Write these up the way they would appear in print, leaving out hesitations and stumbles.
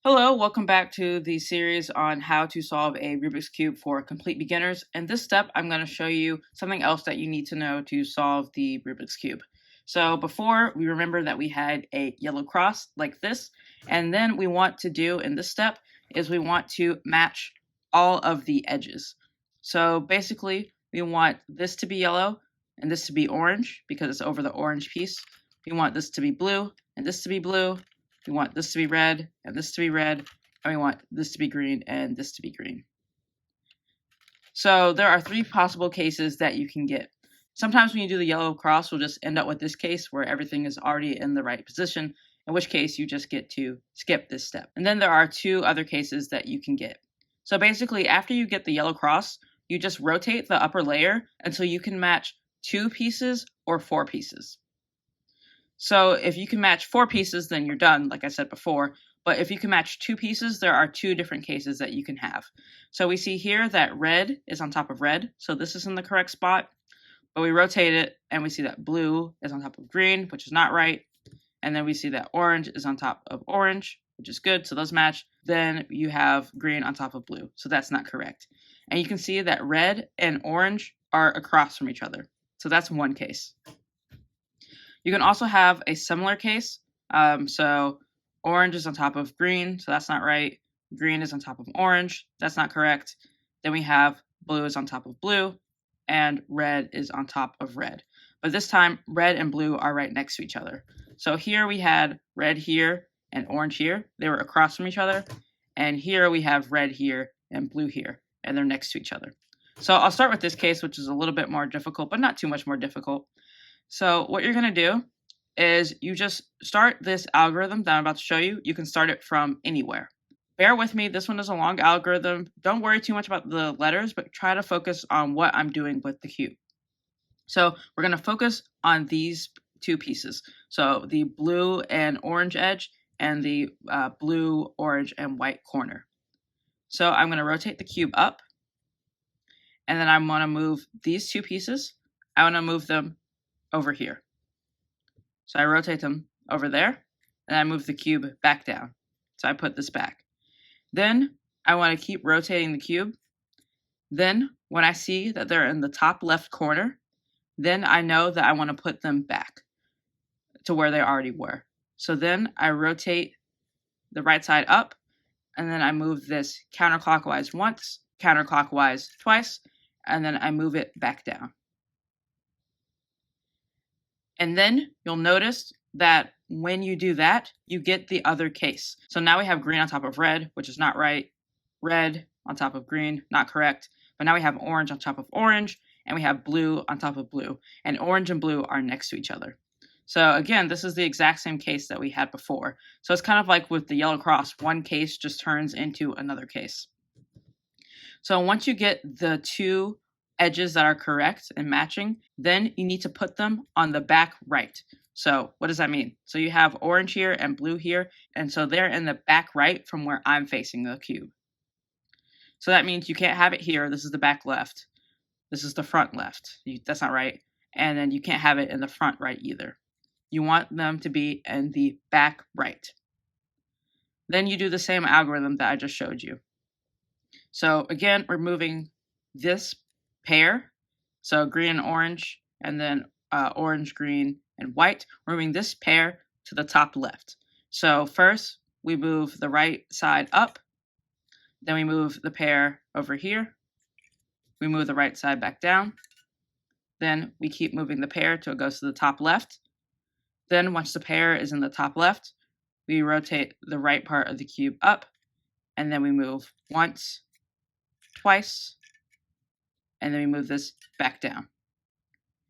Hello, welcome back to the series on how to solve a Rubik's Cube for complete beginners. In this step, I'm going to show you something else that you need to know to solve the Rubik's Cube. So before, we remember that we had a yellow cross like this, and then we want to do in this step is we want to match all of the edges. So basically, we want this to be yellow and this to be orange because it's over the orange piece. We want this to be blue and this to be blue. We want this to be red, and this to be red, and we want this to be green, and this to be green. So there are three possible cases that you can get. Sometimes when you do the yellow cross, we'll just end up with this case where everything is already in the right position, in which case you just get to skip this step. And then there are two other cases that you can get. So basically, after you get the yellow cross, you just rotate the upper layer until you can match 2 pieces or 4 pieces. So if you can match 4 pieces, then you're done, like I said before. But if you can match 2 pieces, there are 2 different cases that you can have. So we see here that red is on top of red. So this is in the correct spot. But we rotate it and we see that blue is on top of green, which is not right. And then we see that orange is on top of orange, which is good. So those match. Then you have green on top of blue. So that's not correct. And you can see that red and orange are across from each other. So that's one case. You can also have a similar case. So orange is on top of green, so that's not right. Green is on top of orange, that's not correct. Then we have blue is on top of blue, and red is on top of red. But this time, red and blue are right next to each other. So here we had red here and orange here. They were across from each other. And here we have red here and blue here, and they're next to each other. So I'll start with this case, which is a little bit more difficult, but not too much more difficult. So what you're going to do is you just start this algorithm that I'm about to show you. You can start it from anywhere. Bear with me. This one is a long algorithm. Don't worry too much about the letters, but try to focus on what I'm doing with the cube. So we're going to focus on these 2 pieces. So the blue and orange edge and the blue, orange, and white corner. So I'm going to rotate the cube up. And then I'm going to move these 2 pieces. I want to move them over here. So I rotate them over there, and I move the cube back down. So I put this back. Then I want to keep rotating the cube. Then when I see that they're in the top left corner, then I know that I want to put them back to where they already were. So then I rotate the right side up, and then I move this counterclockwise once, counterclockwise twice, and then I move it back down. And then you'll notice that when you do that, you get the other case. So now we have green on top of red, which is not right. Red on top of green, not correct. But now we have orange on top of orange, and we have blue on top of blue. And orange and blue are next to each other. So again, this is the exact same case that we had before. So it's kind of like with the yellow cross, one case just turns into another case. So once you get the 2 edges that are correct and matching, then you need to put them on the back right. So what does that mean? So you have orange here and blue here, and so they're in the back right from where I'm facing the cube. So that means you can't have it here. This is the back left. This is the front left. That's not right. And then you can't have it in the front right either. You want them to be in the back right. Then you do the same algorithm that I just showed you. So again, we're moving this pair, so green and orange, and then orange, green, and white. We're moving this pair to the top left. So first, we move the right side up, then we move the pair over here, we move the right side back down, then we keep moving the pair till it goes to the top left. Then once the pair is in the top left, we rotate the right part of the cube up, and then we move once, twice, and then we move this back down.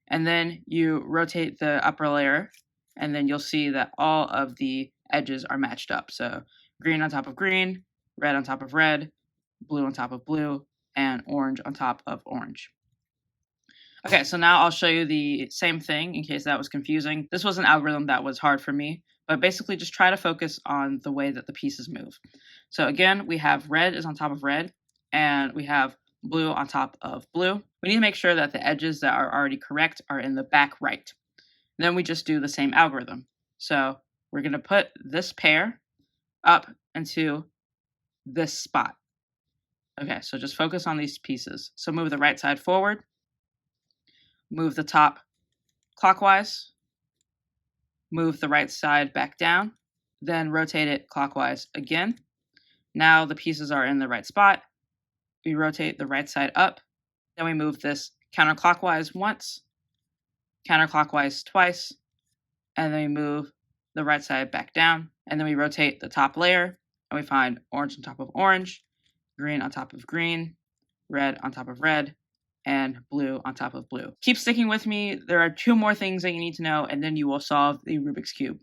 And then you rotate the upper layer, and then you'll see that all of the edges are matched up. So green on top of green, red on top of red, blue on top of blue, and orange on top of orange. Okay, so now I'll show you the same thing in case that was confusing. This was an algorithm that was hard for me, but basically just try to focus on the way that the pieces move. So again, we have red is on top of red, and we have blue on top of blue. We need to make sure that the edges that are already correct are in the back right. Then we just do the same algorithm. So we're going to put this pair up into this spot. Okay, so just focus on these pieces. So move the right side forward, move the top clockwise, move the right side back down, then rotate it clockwise again. Now the pieces are in the right spot. We rotate the right side up, then we move this counterclockwise once, counterclockwise twice, and then we move the right side back down, and then we rotate the top layer, and we find orange on top of orange, green on top of green, red on top of red, and blue on top of blue. Keep sticking with me. There are 2 more things that you need to know, and then you will solve the Rubik's Cube.